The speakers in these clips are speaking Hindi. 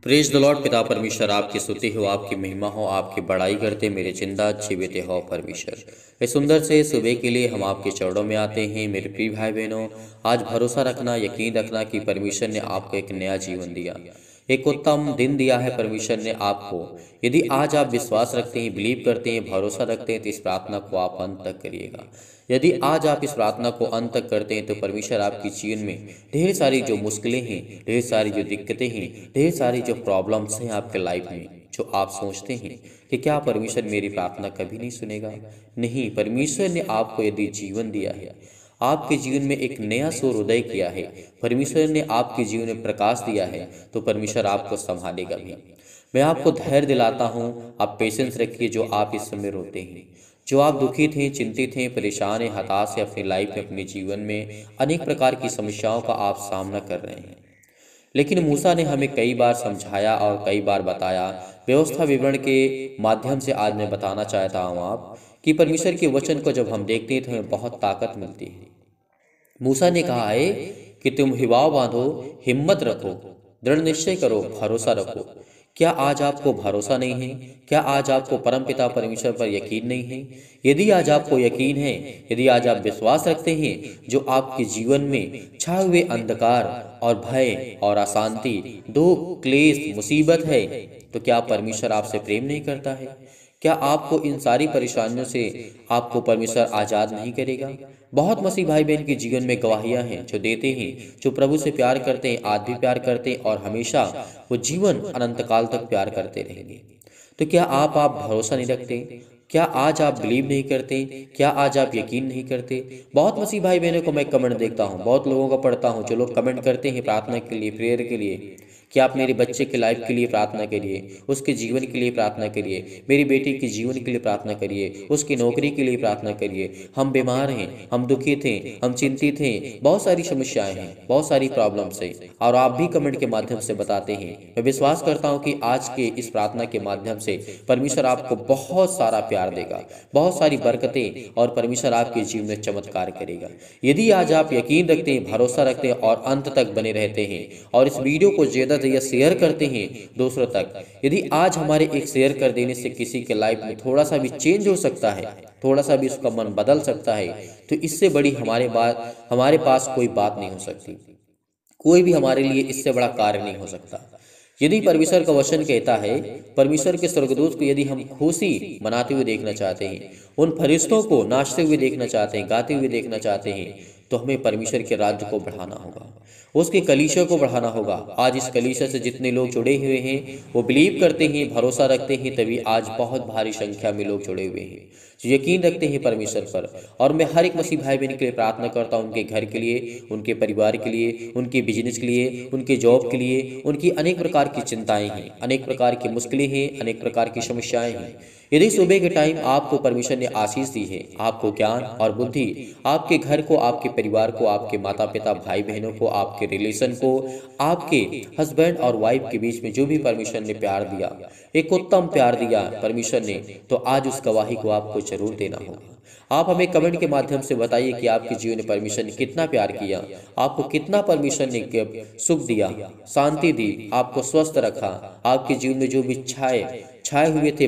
Praise the Lord. पिता परमेश्वर आपकी स्तुति हो, आपकी महिमा हो, आपकी बड़ाई करते मेरे जिंदा जीवित हो परमेश्वर। इस सुंदर से सुबह के लिए हम आपके चरणों में आते हैं मेरे प्रिय भाई बहनों। आज भरोसा रखना, यकीन रखना कि परमेश्वर ने आपको एक नया जीवन दिया, एक उत्तम दिन दिया है परमेश्वर ने आपको। यदि आज आप विश्वास रखते हैं, बिलीव करते हैं, भरोसा रखते हैं तो इस प्रार्थना को आप अंत तक करिएगा। यदि आज आप इस प्रार्थना को अंत तक करते हैं तो परमेश्वर आपके जीवन में ढेर सारी जो मुश्किलें हैं, ढेर सारी जो दिक्कतें हैं, ढेर सारी जो प्रॉब्लम्स हैं आपके लाइफ में, जो आप सोचते हैं कि क्या परमेश्वर मेरी प्रार्थना कभी नहीं सुनेगा, नहीं, परमेश्वर ने आपको यदि जीवन दिया है, आपके जीवन में एक नया सूर्योदय किया है, परमेश्वर ने आपके जीवन में प्रकाश दिया है, तो परमेश्वर आपको संभालेगा भी। मैं आपको धैर्य दिलाता हूँ, आप पेशेंस रखिए। जो आप इस समय रोते हैं, जो आप दुखी थे, चिंतित हैं, परेशान हैं, हताश हैं, अपनी लाइफ में, अपने जीवन में अनेक प्रकार की समस्याओं का आप सामना कर रहे हैं, लेकिन मूसा ने हमें कई बार समझाया और कई बार बताया। व्यवस्था विवरण के माध्यम से आज मैं बताना चाहता हूँ आप कि परमेश्वर के वचन को जब हम देखते हैं तो हमें बहुत ताकत मिलती है। मूसा ने कहा है कि तुम हिवाव बांधो, हिम्मत रखो, दृढ़ निश्चय करो, भरोसा रखो। क्या आज आपको भरोसा नहीं है? क्या आज आपको परमपिता परमेश्वर पर यकीन नहीं है? यदि आज आपको यकीन है, यदि आज आप विश्वास रखते हैं, जो आपके जीवन में छाए हुए अंधकार और भय और अशांति, दुख, क्लेश, मुसीबत है, तो क्या परमेश्वर आपसे प्रेम नहीं करता है? क्या आपको इन सारी परेशानियों से आपको परमेश्वर आज़ाद नहीं करेगा? बहुत मसीह भाई बहन के जीवन में गवाहियां हैं जो देते हैं, जो प्रभु से प्यार करते हैं, आज भी प्यार करते हैं और हमेशा वो जीवन अनंत काल तक प्यार करते रहेंगे। तो क्या आप भरोसा नहीं रखते? क्या आज आप बिलीव नहीं करते? क्या आज आप यकीन नहीं करते? बहुत मसीह भाई बहनों को मैं कमेंट देखता हूँ, बहुत लोगों को पढ़ता हूँ, जो लोग कमेंट करते हैं प्रार्थना के लिए, प्रेयर के लिए, कि आप मेरे बच्चे के लाइफ के लिए प्रार्थना करिए, उसके जीवन के लिए प्रार्थना करिए, मेरी बेटी के जीवन के लिए प्रार्थना करिए, उसकी नौकरी के लिए प्रार्थना करिए। हम बीमार हैं, हम दुखी थे, हम चिंतित हैं, बहुत सारी समस्याएं हैं, बहुत सारी प्रॉब्लम्स हैं, और आप भी कमेंट के माध्यम से बताते हैं। मैं विश्वास करता हूं कि आज के इस प्रार्थना के माध्यम से परमेश्वर आपको बहुत सारा प्यार देगा, बहुत सारी बरकतें, और परमेश्वर आपके जीवन में चमत्कार करेगा। यदि आज आप यकीन रखते हैं, भरोसा रखते हैं और अंत तक बने रहते हैं और इस वीडियो को ज्यादा या शेयर करते हैं दूसरों तक, यदि आज हमारे एक शेयर कर देने से किसी के लाइफ में थोड़ा सा भी चेंज हो सकता है, थोड़ा सा भी उसका मन बदल सकता है, तो इससे बड़ी हमारे पास कोई बात नहीं हो सकती। कोई भी हमारे लिए इससे बड़ा कार्य नहीं हो सकता। यदि परमेश्वर का वचन कहता है, परमेश्वर के स्वर्गदूत को यदि हम खुशी मनाते हुए देखना चाहते हैं, उन फरिश्तों को नाचते हुए देखना चाहते हैं, गाते हुए देखना चाहते हैं, तो हमें परमेश्वर के राज्य को बढ़ाना होगा, उसके कलीसिया को बढ़ाना होगा। आज इस कलीसिया से जितने लोग जुड़े हुए हैं, वो बिलीव करते हैं, भरोसा रखते हैं, तभी आज बहुत भारी संख्या में लोग जुड़े हुए हैं जो यकीन रखते हैं परमेश्वर पर। और मैं हर एक मसीह भाई बहन के लिए प्रार्थना करता हूँ, उनके घर के लिए, उनके परिवार के लिए, उनके बिजनेस के लिए, उनके जॉब के लिए। उनकी अनेक प्रकार की चिंताएं हैं, अनेक प्रकार की मुश्किलें हैं, अनेक प्रकार की समस्याएं हैं। यदि सुबह के टाइम आपको परमेश्वर ने आशीष दी है, आपको ज्ञान और बुद्धि, आपके घर को, आपके परिवार को, आपके माता पिता, भाई बहनों को, आपके रिलेशन को, आपके हस्बैंड और वाइफ के बीच में जो भी परमेश्वर ने प्यार दिया, एक उत्तम प्यार दिया परमेश्वर ने, तो आज उस गवाही को आपको जरूर देना होगा। आप हमें कमेंट के माध्यम से बताइए कि आपके जीवन में परमेश्वर ने कितना प्यार किया, आपको कितना परमेश्वर ने सुख दिया, शांति दी, आपको स्वस्थ रखा। आपके जीवन में जो भी छाए हुए थे,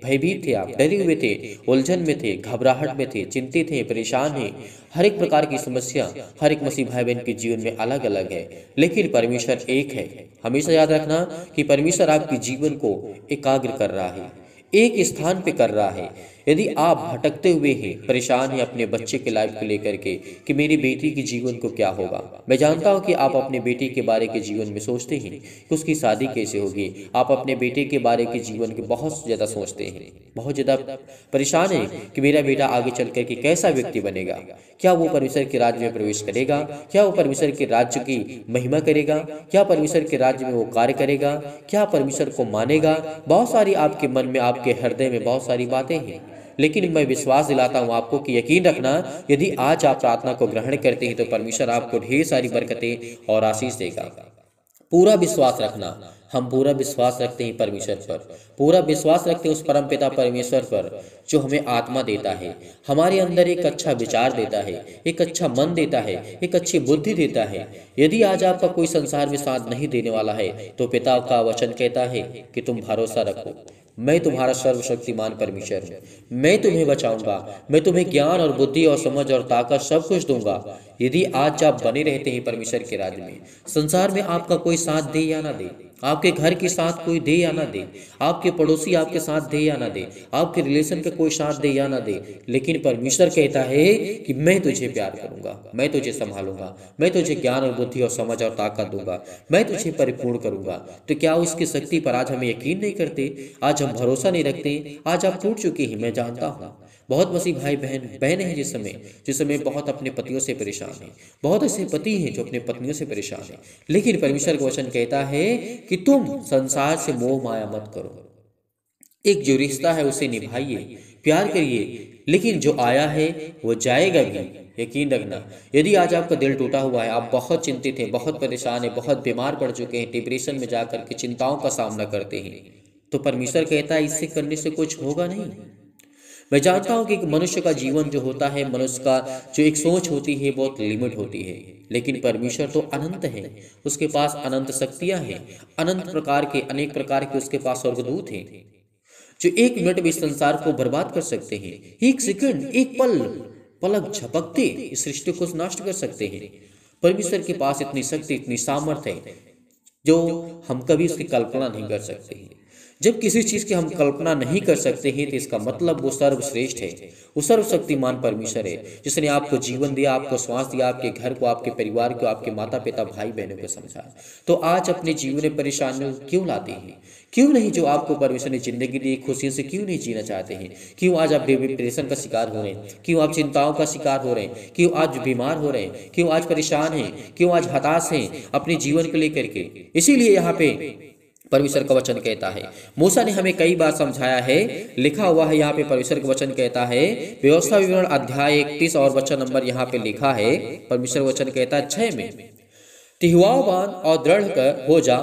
भयभीत थे, आप डरे हुए थे, उलझन में थे, घबराहट में थे, चिंतित थे, परेशान हैं, हर एक प्रकार की समस्या हर एक मसीह भाई बहन के जीवन में अलग अलग है, लेकिन परमेश्वर एक है। हमेशा याद रखना कि परमेश्वर आपके जीवन को एकाग्र कर रहा है, एक स्थान पे कर रहा है। यदि आप भटकते हुए हैं, परेशान हैं अपने बच्चे के लाइफ को लेकर के कि मेरी बेटी के जीवन को क्या होगा, मैं जानता हूं कि आप अपने बेटी के बारे के जीवन में सोचते हैं कि उसकी शादी कैसे होगी, आप अपने बेटे के बारे के जीवन के बहुत ज़्यादा सोचते हैं, बहुत ज़्यादा परेशान हैं कि मेरा बेटा आगे चल कर के कैसा व्यक्ति बनेगा, क्या वो परमेश्वर के राज्य में प्रवेश करेगा, क्या वो परमेश्वर के राज्य की महिमा करेगा, क्या परमेश्वर के राज्य में वो कार्य करेगा, क्या परमेश्वर को मानेगा। बहुत सारी आपके मन में, आपके हृदय में बहुत सारी बातें हैं, लेकिन मैं विश्वास दिलाता हूं आपको कि यकीन रखना, यदि आज आप प्रार्थना को ग्रहण करते हैं तो परमेश्वर आपको ढेर सारी बरकतें और आशीष देगा। पूरा विश्वास रखना, हम पूरा विश्वास रखते हैं परमेश्वर पर, पूरा विश्वास रखते हैं उस परम पिता परमेश्वर पर जो हमें आत्मा देता है, हमारे अंदर एक अच्छा विचार देता है, एक अच्छा मन देता है, एक अच्छी बुद्धि देता है। यदि आज आपका कोई संसार में साथ नहीं देने वाला है तो पिता का वचन कहता है कि तुम भरोसा रखो, मैं तुम्हारा सर्वशक्तिमान परमेश्वर हूँ, मैं तुम्हें बचाऊंगा, मैं तुम्हें ज्ञान और बुद्धि और समझ और ताकत सब कुछ दूंगा। यदि आज आप बने रहते हैं परमेश्वर के राज्य में, संसार में आपका कोई साथ दे या ना दे, आपके घर के साथ कोई दे या ना दे, आपके पड़ोसी आपके साथ दे या ना दे, आपके रिलेशन का कोई साथ दे या ना दे, लेकिन परमेश्वर कहता है कि मैं तुझे प्यार करूंगा, मैं तुझे संभालूंगा, मैं तुझे ज्ञान और बुद्धि और समझ और ताकत दूंगा, मैं तुझे परिपूर्ण करूंगा। तो क्या उसकी शक्ति पर आज हम यकीन नहीं करते? आज हम भरोसा नहीं रखते? आज आप टूट चुके हैं, मैं जानता हूँ। बहुत मसीह भाई बहनें हैं जिस समय बहुत अपने पतियों से परेशान हैं, बहुत ऐसे पति हैं जो अपने पत्नियों से परेशान हैं, लेकिन परमेश्वर का वचन कहता है कि तुम संसार से मोह माया मत करो, एक जो रिश्ता है उसे निभाइए, प्यार करिए, लेकिन जो आया है वो जाएगा भी, यकीन रखना। यदि आज आपका दिल टूटा हुआ है, आप बहुत चिंतित हैं, बहुत परेशान हैं, बहुत बीमार पड़ चुके हैं, डिप्रेशन में जाकर के चिंताओं का सामना करते हैं, तो परमेश्वर कहता है इससे करने से कुछ होगा नहीं। मैं जानता हूं कि मनुष्य का जीवन जो होता है, मनुष्य का जो एक सोच होती है बहुत लिमिट होती है, लेकिन परमेश्वर तो अनंत है, उसके पास अनंत शक्तियां हैं, अनंत प्रकार के अनेक प्रकार के उसके पास स्वर्गदूत हैं जो एक मिनट में इस संसार को बर्बाद कर सकते हैं, एक सेकंड, एक पलक झपकते इस सृष्टि को नष्ट कर सकते हैं। परमेश्वर के पास इतनी शक्ति, इतनी सामर्थ्य है जो हम कभी उसकी कल्पना नहीं कर सकते हैं। जब किसी चीज़ की हम कल्पना नहीं कर सकते हैं तो इसका मतलब वो सर्वश्रेष्ठ है, वो सर्वशक्तिमान परमेश्वर है जिसने आपको जीवन दिया, आपको श्वास दिया, आपके घर को, आपके परिवार को, आपके माता पिता भाई बहनों को समझा। तो आज अपने जीवन में परेशानियों क्यों लाते हैं? क्यों नहीं जो आपको परमेश्वर ने जिंदगी दी खुशी से क्यों नहीं जीना चाहते हैं? क्यों आज आप डिप्रेशन का शिकार हो रहे हैं? क्यों आप चिंताओं का शिकार हो रहे हैं? क्यों आज बीमार हो रहे हैं? क्यों आज परेशान हैं? क्यों आज हताश हैं अपने जीवन को लेकर के? इसीलिए यहाँ पे परमेश्वर का वचन कहता है, मूसा ने हमें कई बार समझाया है, लिखा हुआ है यहाँ पे परमेश्वर का वचन कहता है, व्यवस्था विवरण अध्याय 31 और वचन नंबर यहाँ पे लिखा है, परमेश्वर वचन कहता है 6 में, तिहवावान और दृढ़ कर हो जा,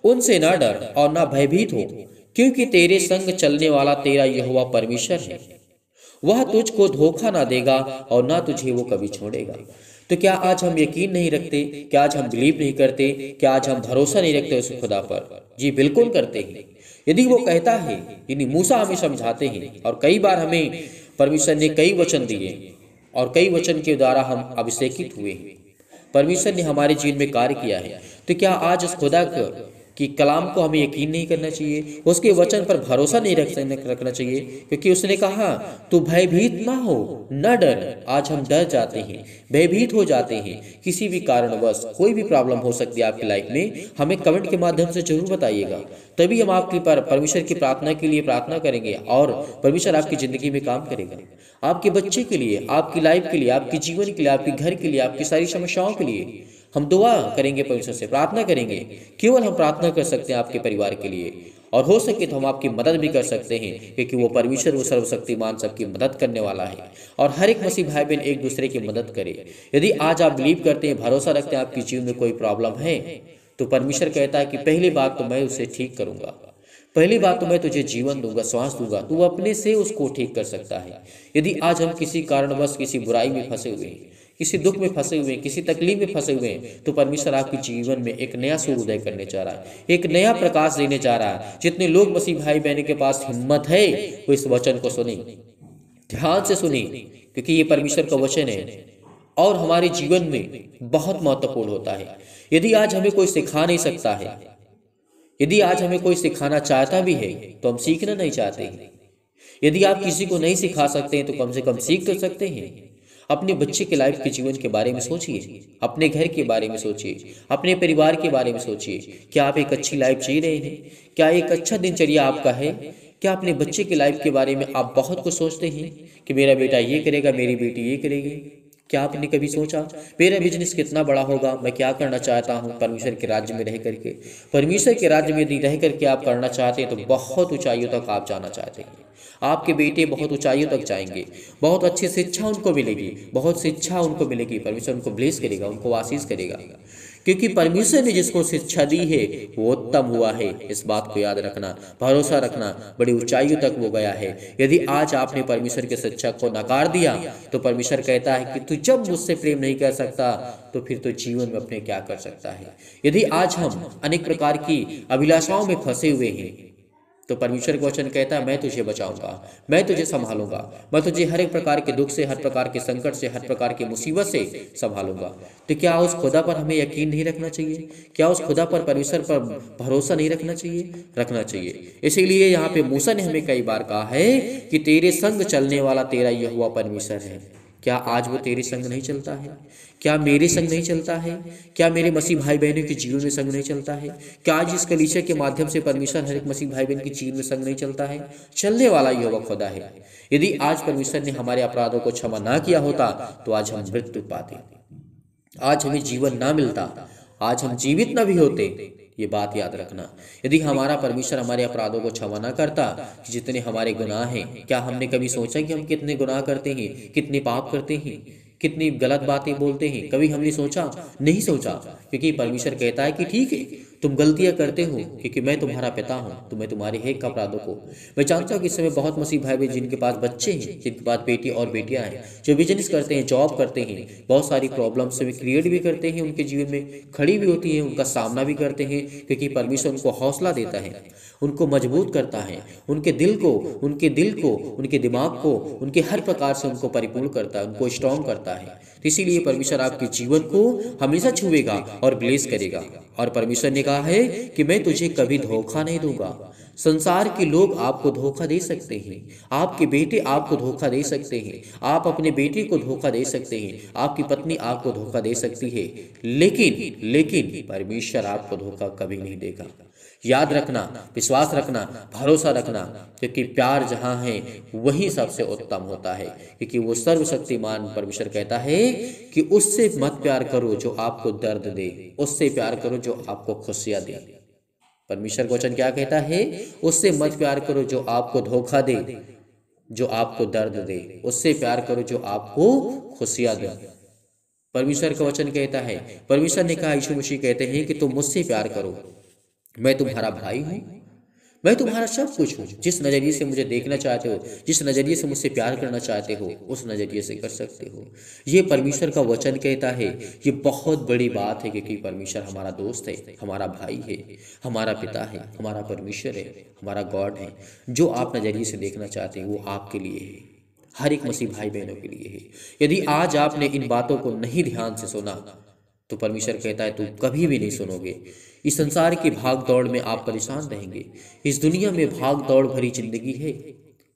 उनसे न डर और न भयभीत हो, क्योंकि तेरे संग चलने वाला तेरा यहोवा परमेश्वर है, वह तुझको धोखा ना देगा और ना तुझे वो कभी छोड़ेगा। तो क्या आज हम यकीन नहीं रखते? क्या आज हम बिलीव नहीं करते? क्या आज हम भरोसा नहीं रखते उस खुदा पर? जी बिल्कुल करते हैं। यदि वो कहता है, यानी मूसा हमें समझाते हैं और कई बार हमें परमेश्वर ने कई वचन दिए और कई वचन के द्वारा हम अभिषेकित हुए हैं, परमेश्वर ने हमारे जीवन में कार्य किया है। तो क्या आज उस खुदा कि कलाम को हमें यकीन नहीं करना चाहिए, उसके वचन पर भरोसा नहीं रखना चाहिए? क्योंकि उसने कहा तू भयभीत ना हो, न डर। आज हम डर जाते हैं, भयभीत हो जाते हैं, किसी भी कारणवश कोई भी प्रॉब्लम हो सकती है आपकी लाइफ में, हमें कमेंट के माध्यम से जरूर बताइएगा, तभी हम आपकी परमेश्वर की प्रार्थना के लिए प्रार्थना करेंगे और परमेश्वर आपकी जिंदगी में काम करेगा, आपके बच्चे के लिए, आपकी लाइफ के लिए, आपके जीवन के लिए, आपके घर के लिए, आपकी सारी समस्याओं के लिए हम दुआ करेंगे, परमेश्वर से प्रार्थना करेंगे। केवल हम प्रार्थना कर सकते हैं आपके परिवार के लिए, और हो सके तो हम आपकी मदद भी कर सकते हैं, क्योंकि वो परमेश्वर वो सर्वशक्तिमान सबकी मदद करने वाला है। और हर एक मसीह भाई बहन एक दूसरे की मदद करे। यदि आज आप बिलीव करते हैं, भरोसा रखते हैं आपके जीवन में कोई प्रॉब्लम है, तो परमेश्वर कहता है कि पहली बात तो मैं उसे ठीक करूंगा, पहली बात तो मैं तुझे जीवन दूंगा, श्वास दूंगा, तू अपने से उसको ठीक कर सकता है। यदि आज हम किसी कारणवश किसी बुराई में फंसे हुए हैं, किसी दुख में फंसे हुए हैं, किसी तकलीफ में फंसे हुए हैं, तो परमेश्वर आपके जीवन में एक नया सूर्योदय करने जा रहा है, एक नया प्रकाश देने जा रहा है। जितने लोग मसीह भाई बहन के पास हिम्मत है वो इस वचन को सुने, ध्यान से सुने, क्योंकि ये परमेश्वर का वचन है और हमारे जीवन में बहुत महत्वपूर्ण होता है। यदि आज हमें कोई सिखा नहीं सकता है, यदि आज हमें कोई सिखाना चाहता भी है तो हम सीखना नहीं चाहते हैं। यदि आप किसी को नहीं सिखा सकते हैं तो कम से कम सीख तो सकते हैं। अपने बच्चे के लाइफ के जीवन के बारे में सोचिए, अपने घर के बारे में सोचिए, अपने परिवार के बारे में सोचिए। क्या आप एक अच्छी लाइफ जी रहे हैं? क्या एक अच्छा दिनचर्या आपका है? क्या अपने बच्चे की लाइफ के बारे में आप बहुत कुछ सोचते हैं कि मेरा बेटा ये करेगा, मेरी बेटी ये करेगी? क्या आपने कभी सोचा मेरा बिजनेस कितना बड़ा होगा, मैं क्या करना चाहता हूँ परमेश्वर के राज्य में रह करके? परमेश्वर के राज्य में यदि रह करके आप करना चाहते हैं तो बहुत ऊंचाइयों तक आप जाना चाहते हैं। आपके बेटे बहुत ऊंचाइयों तक जाएंगे, बहुत अच्छी शिक्षा उनको मिलेगी, बहुत शिक्षा उनको मिलेगी, परमेश्वर उनको ब्लेस करेगा, उनको आशीष करेगा। क्योंकि परमेश्वर ने जिसको शिक्षा दी है वो उत्तम हुआ है। इस बात को याद रखना, भरोसा रखना, बड़ी ऊंचाइयों तक वो गया है। यदि आज आपने परमेश्वर की शिक्षा को नकार दिया तो परमेश्वर कहता है कि तू जब मुझसे प्रेम नहीं कर सकता तो फिर तो जीवन में अपने क्या कर सकता है। यदि आज हम अनेक प्रकार की अभिलाषाओं में फंसे हुए हैं तो परमेश्वर का वचन कहता है मैं तुझे बचाऊंगा, मैं तुझे संभालूंगा, मैं तुझे हर एक प्रकार के दुख से, हर प्रकार के संकट से, हर प्रकार की मुसीबत से संभालूंगा। तो क्या उस खुदा पर हमें यकीन नहीं रखना चाहिए? क्या उस खुदा पर, परमेश्वर पर भरोसा नहीं रखना चाहिए? रखना चाहिए। इसीलिए यहाँ पे मूसा ने हमें कई बार कहा है कि तेरे संग चलने वाला तेरा यहोवा परमेश्वर है। क्या आज वो तेरे संग नहीं चलता है? क्या मेरे संग नहीं चलता है? क्या मेरे मसीह भाई बहनों के जीवन में संग नहीं चलता है? क्या आज इस कलीसिया के माध्यम से परमेश्वर हर एक मसीह भाई बहन के जीवन में संग नहीं चलता है? चलने वाला यहोवा खुदा है। यदि आज परमेश्वर ने हमारे अपराधों को क्षमा ना किया होता तो आज हम मृत्यु पाते, आज हमें जीवन ना मिलता, आज हम जीवित ना भी होते। ये बात याद रखना। यदि हमारा परमेश्वर हमारे अपराधों को क्षमा ना करता, कि जितने हमारे गुनाह हैं, क्या हमने कभी सोचा कि हम कितने गुनाह करते हैं, कितने पाप करते हैं, कितनी गलत बातें बोलते हैं? कभी हमने सोचा? नहीं सोचा। क्योंकि परमेश्वर कहता है कि ठीक है तुम गलतियां करते हो क्योंकि मैं तुम्हारा पिता हूं, तो मैं तुम्हारे हर एक अपराधों को, मैं जानता हूं कि इस समय बहुत मसीह भाई बहन जिनके पास बच्चे हैं, जिनके पास बेटी और बेटियां हैं, जो बिजनेस करते हैं, जॉब करते हैं, बहुत सारी प्रॉब्लम्स भी क्रिएट भी करते हैं, उनके जीवन में खड़ी भी होती है, उनका सामना भी करते हैं, क्योंकि परमेश्वर उनको हौसला देता है, उनको मजबूत करता है, उनके दिल को, उनके दिमाग को, उनके हर प्रकार से उनको परिपूर्ण करता है, उनको स्ट्रॉन्ग करता है। तो इसीलिए परमेश्वर आपके जीवन को हमेशा छुएगा और ब्लेस करेगा। और परमेश्वर ने कहा है कि मैं तुझे कभी धोखा नहीं दूंगा। संसार के लोग आपको धोखा दे सकते हैं, आपके बेटे आपको धोखा दे सकते हैं, आप अपने बेटे को धोखा दे सकते हैं, आपकी पत्नी आपको धोखा दे सकती है, लेकिन परमेश्वर आपको धोखा कभी नहीं देगा। याद रखना, विश्वास रखना, भरोसा रखना, क्योंकि प्यार जहां है वही सबसे उत्तम होता है। क्योंकि वो सर्वशक्तिमान परमेश्वर कहता है कि उससे मत प्यार करो जो आपको दर्द दे, उससे प्यार करो जो आपको खुशियां दे। परमेश्वर का वचन क्या कहता है? उससे मत प्यार करो जो आपको धोखा दे, जो आपको दर्द दे, उससे प्यार करो जो आपको खुशियां दे। परमेश्वर का वचन कहता है, परमेश्वर ने कहा, यीशु मसीह कहते हैं कि तुम मुझसे प्यार करो, मैं तुम्हारा भाई हूं, मैं तुम्हारा सब कुछ हूं। जिस नजरिए से मुझे देखना चाहते हो, जिस नजरिए से मुझसे प्यार करना चाहते हो, उस नजरिए से कर सकते हो। ये परमेश्वर का वचन कहता है। ये बहुत बड़ी बात है क्योंकि परमेश्वर हमारा दोस्त है, हमारा भाई है, हमारा पिता है, हमारा परमेश्वर है, हमारा गॉड है। जो आप नजरिए से देखना चाहते हैं वो आपके लिए है, हर एक मसीह भाई बहनों के लिए है। यदि आज आपने इन बातों को नहीं ध्यान से सुना तो परमेश्वर कहता है तुम कभी भी नहीं सुनोगे। इस संसार की भाग दौड़ में आप परेशान रहेंगे। इस दुनिया में भाग दौड़ भरी जिंदगी है,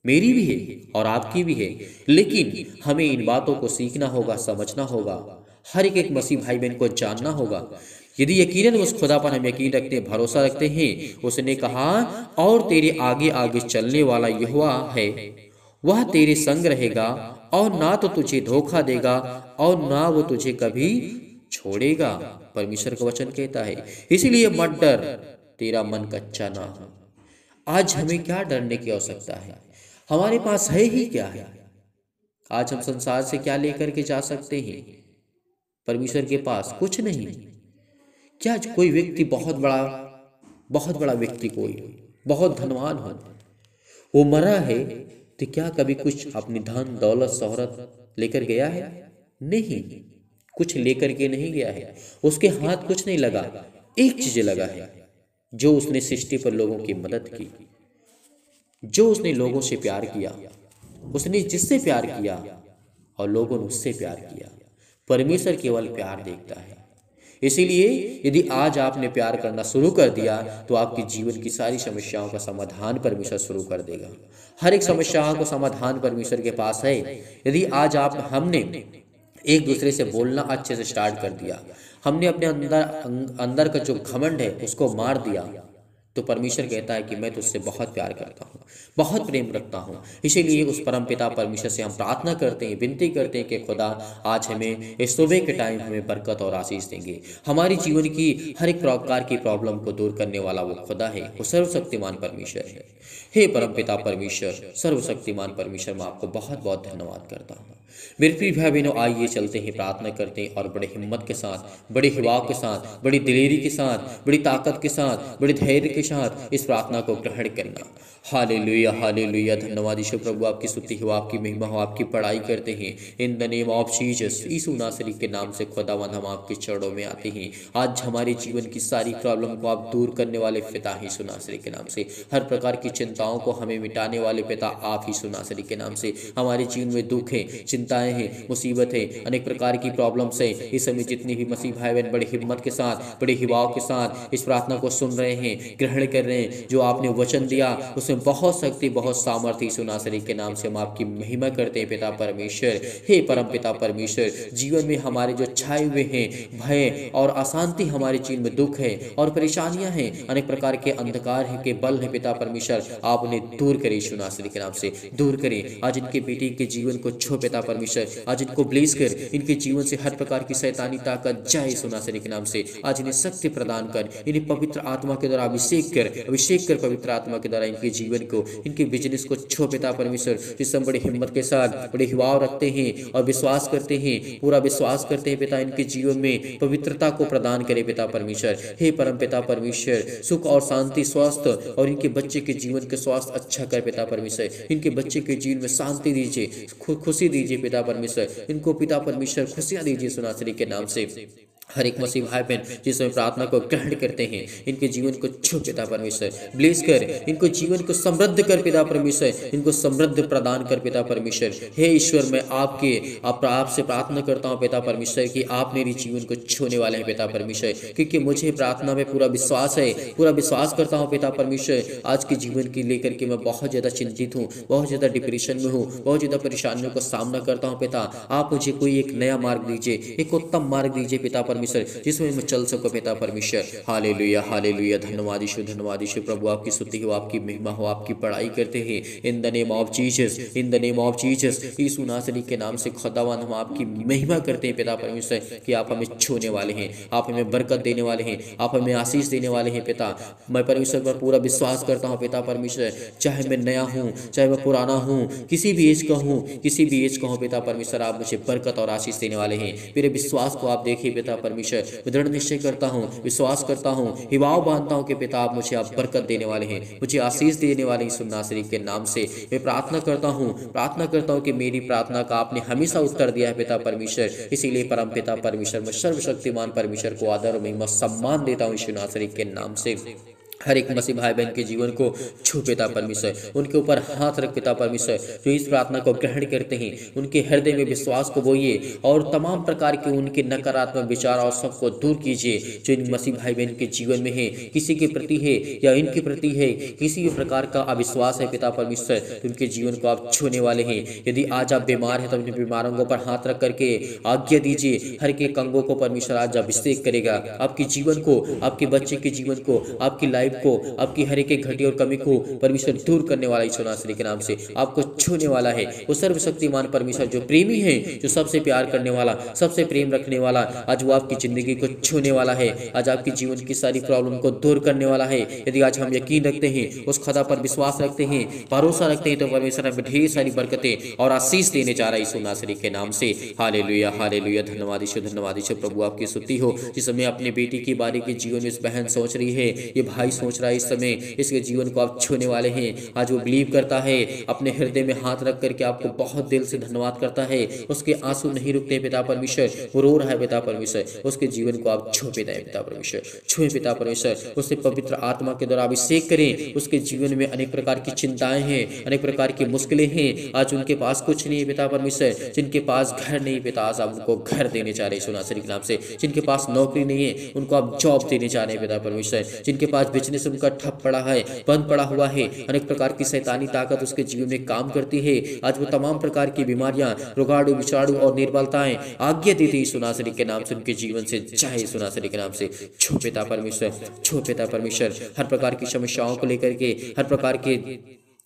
मेरी भी है और आपकी भी है, लेकिन हमें इन बातों को सीखना होगा, समझना होगा, हर एक मसीह भाई बहन को जानना होगा। यदि यकीनन उस खुदा पर हम यकीन रखते हैं, भरोसा रखते हैं, उसने कहा और तेरे आगे आगे चलने वाला यहोवा है, वह तेरे संग रहेगा और ना तो तुझे धोखा देगा और ना वो तुझे कभी छोड़ेगा। परमेश्वर का वचन कहता है। इसीलिए मत डर, तेरा मन कच्चा ना हो। आज हमें क्या डरने की आवश्यकता है? हमारे पास है ही क्या है? आज हम संसार से क्या लेकर के जा सकते हैं? परमेश्वर के पास कुछ नहीं। क्या कोई व्यक्ति बहुत बड़ा व्यक्ति, कोई बहुत धनवान हो, वो मरा है तो क्या कभी कुछ अपनी धन दौलत शोहरत लेकर गया है? नहीं, कुछ लेकर के नहीं गया है। उसके हाथ कुछ नहीं लगा। एक चीज लगा है, जो उसने सृष्टि पर लोगों की मदद की, जो उसने लोगों से प्यार किया, उसने जिससे प्यार किया और लोगों ने उससे प्यार किया। परमेश्वर केवल प्यार देखता है। इसीलिए यदि आज आपने प्यार करना शुरू कर दिया तो आपके जीवन की सारी समस्याओं का समाधान परमेश्वर शुरू कर देगा। हर एक समस्याओं का समाधान परमेश्वर के पास है। यदि आज हमने एक दूसरे से बोलना अच्छे से स्टार्ट कर दिया, हमने अपने अंदर का जो घमंड है उसको मार दिया, तो परमेश्वर कहता है कि मैं तुझसे बहुत प्यार करता हूँ, बहुत प्रेम रखता हूँ। इसीलिए उस परम पिता परमेश्वर से हम प्रार्थना करते हैं, विनती करते हैं कि खुदा आज हमें इस सुबह के टाइम हमें बरकत और आशीष देंगे। हमारी जीवन की हर एक प्रकार की प्रॉब्लम को दूर करने वाला वो खुदा है, वो सर्वशक्तिमान परमेश्वर है। हे परम पिता परमेश्वर, सर्वशक्तिमान परमेश्वर, मैं आपको बहुत बहुत धन्यवाद करता हूँ। मेरे प्रिय भाई बहनों, आइए चलते हैं, प्रार्थना करते हैं और बड़े हिम्मत के साथ, बड़े हिवाव के साथ, बड़ी दिलेरी के साथ, बड़ी ताकत के साथ, बड़े धैर्य के साथ इस प्रार्थना को ग्रहण करना। Hallelujah, hallelujah. धन्यवाद यीशु प्रभु, आपकी स्तुति हो, आपकी महिमा हो, आपकी पढ़ाई करते हैं in the name of Jesus. यीशु नासरी के नाम से खुदावंद हम आपके चरणों में आते हैं। आज हमारे जीवन की सारी प्रॉब्लम को आप दूर करने वाले पिता यीशु नासरी के नाम से, हर प्रकार की चिंताओं को हमें मिटाने वाले पिता आप यीशु नासरी के नाम से। हमारे जीवन में दुख है, चिंताएं हैं, मुसीबत है, अनेक प्रकार की प्रॉब्लम्स है। इस समय जितनी भी मसीह भाई बहन बड़े हिम्मत के साथ, बड़े हिवाव के साथ इस प्रार्थना को सुन रहे हैं, ग्रहण कर रहे हैं, जो आपने वचन दिया उसमें बहुत शक्ति, बहुत सामर्थ्य यीशु नासरी के नाम से हम आपकी महिमा करते हैं पिता परमेश्वर। हे परम पिता परमेश्वर, जीवन में हमारे जो छाए हुए हैं भय और अशांति, हमारे जीवन में दुख है और परेशानियां हैं, अनेक प्रकार के अंधकार है के बल है पिता परमेश्वर, आप उन्हें दूर करें यीशु नासरी के नाम से, दूर करें। आज इनके बेटी के जीवन को छो पिता परमेश्वर, आज इनको ब्लेस कर, इनके जीवन से हर प्रकार की शैतानी ताकत जाए यीशु नासरी के नाम से। आज इन्हें शक्ति प्रदान कर, इन्हें पवित्र आत्मा के द्वारा अभिषेक कर पवित्र आत्मा के द्वारा इनके जीवन को, इनके बिजनेस को छो पिता परमेश्वर। जिस हम बड़ी हिम्मत के साथ, बड़े हिवाव रखते हैं और विश्वास करते हैं, पूरा विश्वास करते हैं पिता, इनके जीवन में पवित्रता को प्रदान करे पिता परमेश्वर। हे परम पिता परमेश्वर, सुख और शांति, स्वास्थ्य और इनके बच्चे के जीवन के स्वास्थ्य अच्छा कर पिता परमेश्वर। इनके बच्चे के जीवन में शांति दीजिए, खुशी दीजिए पिता परमेश्वर। इनको पिता परमेश्वर खुशियां दीजिए सुनासरी के नाम से। हर एक मसीह भाई बहन जिसमें प्रार्थना को ग्रहण करते हैं, इनके जीवन को छू पिता परमेश्वर, ब्लेस कर, इनको जीवन को समृद्ध कर पिता परमेश्वर, इनको समृद्ध प्रदान कर पिता परमेश्वर। हे ईश्वर, मैं आपसे प्रार्थना करता हूँ पिता परमेश्वर कि आप मेरे जीवन को छूने वाले हैं पिता परमेश्वर, क्योंकि मुझे प्रार्थना में पूरा विश्वास है, पूरा विश्वास करता हूँ पिता परमेश्वर। आज के जीवन की लेकर के मैं बहुत ज़्यादा चिंतित हूँ, बहुत ज़्यादा डिप्रेशन में हूँ, बहुत ज़्यादा परेशानियों का सामना करता हूँ पिता। आप मुझे कोई एक नया मार्ग दीजिए, एक उत्तम मार्ग दीजिए पिता परमेश्वर, जिसमें मैं चल सकूं पिता परमेश्वर। Hallelujah, hallelujah. धन्यवाद यीशु प्रभु, आपकी स्तुति हो, आपकी महिमा हो, आपकी पढ़ाई करते हैं in the name of Jesus, in the name of Jesus. यीशु नासरी के नाम से खुदावंद हम आपकी महिमा करते हैं पिता परमेश्वर कि आप हमें छूने वाले हैं, आप हमें बरकत देने वाले हैं, आप हमें आशीष देने वाले हैं पिता। मैं परमेश्वर पर पूरा विश्वास करता हूँ पिता परमेश्वर, चाहे मैं नया हूँ, चाहे मैं पुराना हूँ, किसी भी एज का हूँ, किसी भी एज का हूँ पिता परमेश्वर, आप मुझे बरकत और आशीष देने वाले हैं। मेरे विश्वास को आप देखिए पिता परमेश्वर, मैं दृढ़ निश्चय करता हूँ, विश्वास करता हूँ, हिवाव बांधता हूँ कि पिता आप मुझे आप बरकत देने वाले हैं, मुझे आशीष देने वाले हैं। यीशु नासरी के नाम से मैं प्रार्थना करता हूँ कि मेरी प्रार्थना का आपने हमेशा उत्तर दिया है पिता परमेश्वर। इसीलिए परम पिता परमेश्वर, मैं सर्वशक्तिमान परमेश्वर को आदर और महिमा सम्मान देता हूँ यीशु नासरी के नाम से। हर एक मसीह भाई बहन के जीवन को छू पिता परमेश्वर, उनके ऊपर हाथ रख पिता परमेश्वर, जो इस प्रार्थना को ग्रहण करते हैं, उनके हृदय में विश्वास को बोइए और तमाम प्रकार के उनके नकारात्मक विचार और सबको दूर कीजिए जो इन मसीह भाई बहन के जीवन में है, किसी के प्रति है या इनके प्रति है, किसी भी प्रकार का अविश्वास है पिता परमेश्वर, तो उनके जीवन को आप छूने वाले हैं। यदि आज आप बीमार हैं तो अपने बीमारों को पर हाथ रख करके आज्ञा दीजिए, हर एक अंगों को परमेश्वर आज अभिषेक करेगा, आपके जीवन को, आपके बच्चे के जीवन को, आपकी लाइफ को, आपकी हर एक घटी और कमी को परमेश्वर दूर करने वाला यीशु नासरी के नाम से आपको छूने वाला है। वो सर्वशक्तिमान परमेश्वर जो प्रेमी है, जो सबसे प्यार करने वाला, सबसे प्रेम रखने वाला, आज वो आपकी जिंदगी को छूने वाला है। आज आपके जीवन की सारी प्रॉब्लम को दूर करने वाला है। यदि आज हम यकीन रखते हैं, उस खुदा पर विश्वास रखते हैं, भरोसा रखते हैं, तो परमेश्वर हमें ढेर सारी बरकतें और आशीष देने जा रहा है यीशु नासरी के नाम से। Hallelujah, hallelujah. धन्यवाद यीशु प्रभु, आपकी स्तुति हो। जिस समय अपने बेटी की बारी के जीवन में इस बहन सोच रही है, ये भाई सोच रहा है, इस समय इसके जीवन को आप छूने वाले हैं। आज वो बिलीव करता है, अपने हृदय में हाथ रख करके आपको बहुत दिल से धन्यवाद करता है। उसके आंसू नहीं रुकते पिता परमेश्वर, वो रो रहा है पिता परमेश्वर, उसके जीवन को आप छू पिता परमेश्वर, छुए पिता परमेश्वर, उसे पवित्र आत्मा के द्वारा अभिषेक करें। उसके जीवन में अनेक प्रकार की चिंताएं हैं, अनेक प्रकार की मुश्किलें हैं, आज उनके पास कुछ नहीं है पिता परमेश्वर, जिनके पास घर नहीं पिता, आज आप उनको घर देने चाह रहे हैं यीशु नासरी के नाम से। जिनके पास नौकरी नहीं है, उनको आप जॉब देने चाह रहे हैं पिता परमेश्वर। जिनके पास बिजनेस उनका ठप पड़ा है, बंद पड़ा हुआ है, अनेक प्रकार की शैतानी ताकत उसके जीवन में काम करती है, आज वो तमाम प्रकार की बीमारियां, रोगाणु, विषाणु और निर्बलताएं आज्ञा देती यीशु नासरी के नाम से उनके जीवन से जाए यीशु नासरी के नाम से। छो पिता परमेश्वर, छो पिता परमेश्वर, हर प्रकार की समस्याओं को लेकर के, हर प्रकार के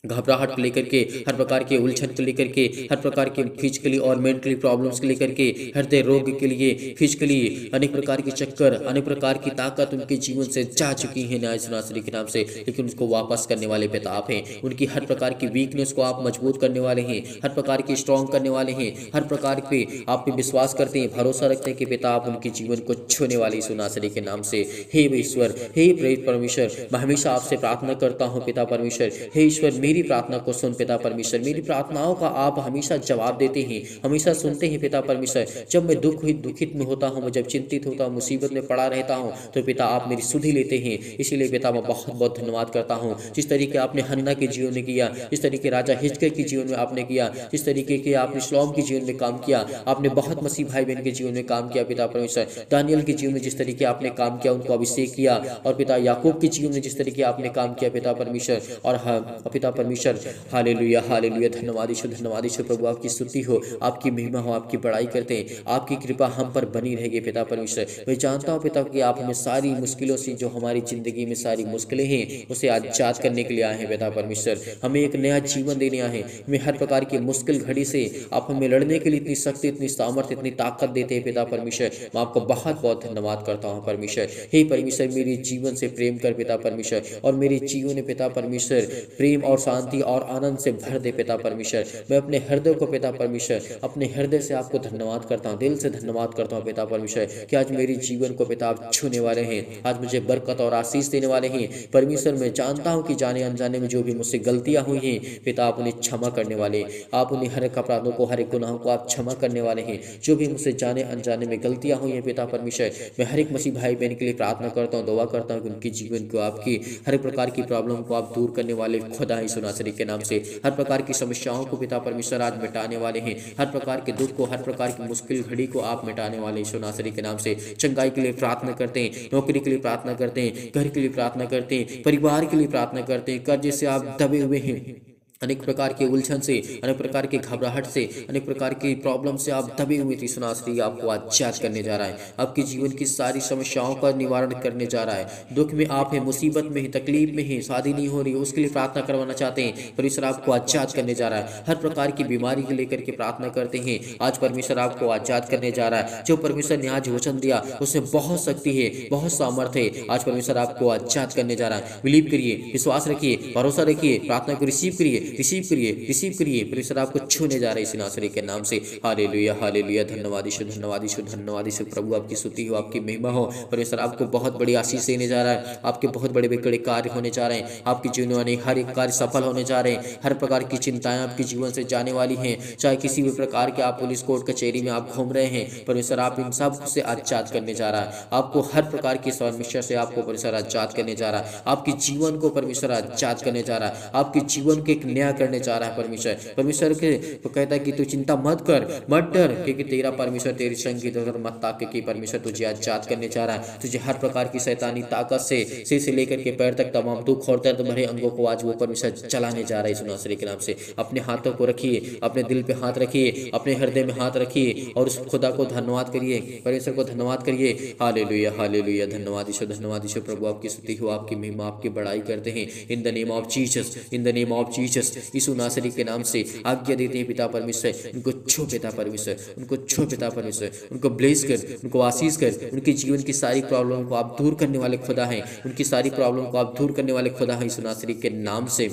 घबराहट को लेकर के, हर प्रकार के उलझन को लेकर के, हर प्रकार के फिजिकली और मेंटली प्रॉब्लम्स को लेकर के, हृदय रोग के लिए, फिजिकली अनेक प्रकार के चक्कर, अनेक प्रकार की ताकत उनके जीवन से जा चुकी है न्याय सुनासरी के नाम से, लेकिन उसको वापस करने वाले पिता आप हैं। उनकी हर प्रकार की वीकनेस को आप मजबूत करने वाले हैं, हर प्रकार की स्ट्रॉन्ग करने वाले हैं, हर प्रकार पे आप पे विश्वास करते हैं, भरोसा रखते हैं कि पिता आप उनके जीवन को छूने वाले सुनासरी के नाम से। हे ईश्वर, हे परमेश्वर, मैं हमेशा आपसे प्रार्थना करता हूँ पिता परमेश्वर, हे ईश्वर मेरी प्रार्थना को सुन पिता परमेश्वर, मेरी प्रार्थनाओं का आप हमेशा जवाब देते हैं, हमेशा सुनते हैं पिता परमेश्वर। जब मैं दुखित में होता हूँ, मैं जब चिंतित होता हूँ, मुसीबत में पड़ा रहता हूँ, तो पिता आप मेरी सुधि लेते हैं। इसीलिए पिता मैं बहुत बहुत धन्यवाद करता हूँ, जिस तरीके आपने हन्ना के जीवन में किया, जिस तरीके राजा हिजकिय्याह के जीवन में आपने किया, जिस तरीके के आपने शलोम के जीवन में काम किया, आपने बहुत मसीह भाई बहन के जीवन में काम किया पिता परमेश्वर। दानियल के जीवन में जिस तरीके आपने काम किया, उनको अभिषेक किया, और पिता याकूब के जीवन में जिस तरीके आपने काम किया पिता परमेश्वर, और पिता परमेश्वर हालेलुया हालेलुया, धन्यवाद ईश्वर प्रभु, आपकी स्तुति हो, आपकी महिमा हो, आपकी बड़ाई करते हैं, आपकी कृपा हम पर बनी रहेगी पिता परमेश्वर। मैं जानता हूँ पिता कि आप हमें सारी मुश्किलों से, जो हमारी जिंदगी में सारी मुश्किलें हैं, उसे आजाद करने के लिए आए हैं पिता परमेश्वर। हमें एक नया जीवन देने आए हैं, हमें हर प्रकार की मुश्किल घड़ी से आप हमें लड़ने के लिए इतनी शक्ति, इतनी सामर्थ्य, इतनी ताकत देते हैं पिता परमेश्वर। मैं आपको बहुत बहुत धन्यवाद करता हूँ परमेश्वर। हे परमेश्वर, मेरे जीवन से प्रेम कर पिता परमेश्वर, और मेरे जीवन में पिता परमेश्वर प्रेम और शांति और आनंद से भर दे पिता परमेश्वर। मैं अपने हृदय को पिता परमेश्वर, अपने हृदय से आपको धन्यवाद करता हूँ, दिल से धन्यवाद करता हूँ पिता परमेश्वर, कि आज मेरे जीवन को पिता आप छूने वाले हैं, आज मुझे बरकत और आशीष देने वाले हैं परमेश्वर। मैं जानता हूँ कि जाने अनजाने में जो भी मुझसे गलतियां हुई हैं पिता आप उन्हें क्षमा करने वाले, आप उन्हें हर एक अपराधों को, हर एक गुनाहों को आप क्षमा करने वाले हैं। जो भी मुझसे जाने अनजाने में गलतियां हुई हैं पिता परमेश्वर, मैं हर एक मसीह भाई बहन के लिए प्रार्थना करता हूँ, दुआ करता हूँ कि उनके जीवन को, आपकी हर एक प्रकार की प्रॉब्लम को आप दूर करने वाले खुदा यीशु नासरी के नाम से, हर प्रकार की समस्याओं को पिता परमेश्वर आज मिटाने वाले हैं, हर प्रकार के दुख को, हर प्रकार की मुश्किल घड़ी को आप मिटाने वाले यीशु नासरी के नाम से। चंगाई के लिए प्रार्थना करते हैं, नौकरी के लिए प्रार्थना करते हैं, घर के लिए प्रार्थना करते हैं, परिवार के लिए प्रार्थना करते हैं, कर्ज से आप दबे हुए हैं, अनेक प्रकार के उलझन से, अनेक प्रकार की घबराहट से, अनेक प्रकार की प्रॉब्लम से आप दबे हुए थे, सुनासरी आपको आजाद करने जा रहा है, आपके जीवन की सारी समस्याओं का निवारण करने जा रहा है। दुख में आप हैं, मुसीबत में हैं, तकलीफ में हैं, शादी नहीं हो रही, उसके लिए प्रार्थना करवाना चाहते हैं, परमेश्वर आपको आजाद करने जा रहा है। हर प्रकार की बीमारी को लेकर के प्रार्थना करते हैं, आज परमेश्वर आपको आजाद करने जा रहा है। जो परमेश्वर ने आज वचन दिया उसमें बहुत शक्ति है, बहुत सामर्थ्य है, आज परमेश्वर आपको आजाद करने जा रहा है। बिलीव करिए, विश्वास रखिए, भरोसा रखिए, प्रार्थना को रिसीव करिए, रिसीव करिए। परमेश्वर आपको छूने जा रहे हैं नासरी के नाम से। हालेलुया हालेलुया, धन्यवाद ईश्वर, धन्यवाद ईश्वर, धन्यवाद ईश्वर प्रभु, आपकी स्तुति हो, आपकी महिमा हो। परमेश्वर आपको बहुत बड़ी आशीष देने जा रहा है, आपके बहुत बड़े बड़े कार्य होने जा रहे हैं, आपके जीवन में हर एक कार्य सफल होने जा रहे हैं। हर प्रकार की चिंताएं आपके जीवन से जाने वाली हैं, चाहे किसी भी प्रकार के आप पुलिस कोर्ट कचहरी में आप घूम रहे हैं, परमेश्वर आप इन सब से आजाद करने जा रहा है। आपको हर प्रकार की समस्या से आपको परमेश्वर आजाद करने जा रहा है, आपके जीवन को परमेश्वर आजाद करने जा रहा है, आपके जीवन को एक नया करने जा रहा है। परमेश्वर के तो कहता है कि तू चिंता मत कर, मत डर, क्योंकि तेरा परमेश्वर तेरी संग की तरफ मत ताक, क्योंकि परमेश्वर तुझे आजाद करने जा रहा है। तुझे हर प्रकार की शैतानी ताकत से सिर से लेकर के पैर तक तमाम दुख और दर्द भरे अंगों को आज वो परमेश्वर चलाने जा रहा है यीशु नासरी के नाम से। अपने हाथों को रखिए, अपने दिल पे हाथ रखिए, अपने हृदय में हाथ रखिए, और उस खुदा को धन्यवाद करिए, परमेश्वर को धन्यवाद करिए। हालेलुया हालेलुया, धन्यवाद ईश्वर प्रभु, आपकी स्तुति हो, आपकी महिमा, आपकी बड़ाई करते हैं। In the name of Jesus, in the name of Jesus, यीशु नासरी के नाम से आज्ञा देते हैं पिता परमेश्वर, उनको छो पिता परमेश्वर, उनको छो पिता परमेश्वर, उनको ब्लेस कर, उनको आशीष कर, उनके जीवन की सारी प्रॉब्लम को आप दूर करने वाले खुदा हैं, उनकी सारी प्रॉब्लम को आप दूर करने वाले खुदा हैं यीशु नासरी के नाम से।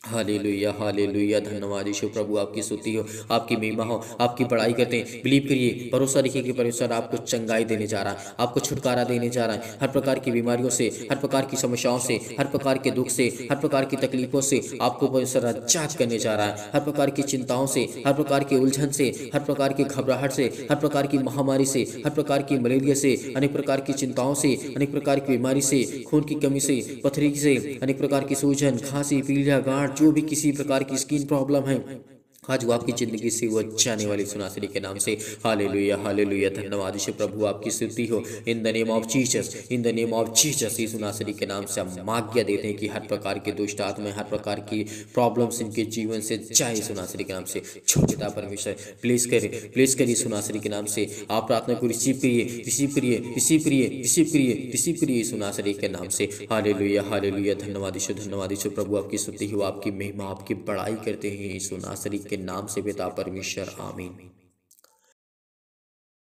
हालेलुया हालेलुया, धन्यवाद यीशु प्रभु, आपकी स्तुति हो, आपकी महिमा हो, आपकी बड़ाई करते हैं। बिलीव करिए, भरोसा रखिए कि परमेश्वर आपको चंगाई देने जा रहा है, आपको छुटकारा देने जा रहा है, हर प्रकार की बीमारियों से, हर प्रकार की समस्याओं से, हर प्रकार के दुख से, हर प्रकार की तकलीफों से आपको परमेश्वर आजाद करने जा रहा है। हर प्रकार की चिंताओं से, हर प्रकार के उलझन से, हर प्रकार की घबराहट से, हर प्रकार की महामारी से, हर प्रकार की मलेरिया से, अनेक प्रकार की चिंताओं से, अनेक प्रकार की बीमारी से, खून की कमी से, पथरी से, अनेक प्रकार की सूजन, खांसी, पीलिया, गांठ, जो भी किसी प्रकार की स्किन प्रॉब्लम है, आज वो आपकी ज़िंदगी से वो जाने वाली सुनासरी के नाम से। हालेलुया हालेलुया, धन्यवाद यीशु प्रभु, आपकी स्तुति हो। In the name of Jesus, in the name of Jesus, यीशु नासरी के नाम से हम आज्ञा देते हैं कि हर प्रकार की दुष्ट आत्माएं, हर प्रकार की प्रॉब्लम्स इनके जीवन से जाए यीशु नासरी के नाम से। छोटा परमेश्वर प्लीज करे, प्लीज करिए यीशु नासरी के नाम से। आप प्रार्थना को रिसीव करिए, रिसीव करिए, रिसीव करिए, रिसीव करिए, रिसीव करिए यीशु नासरी के नाम से। हालेलुया हालेलुया, धन्यवाद यीशु प्रभु, आपकी स्तुति हो, आपकी महिमा, आपकी बड़ाई करते हैं यीशु नासरी के नाम से पिता परमेश्वर, आमीन।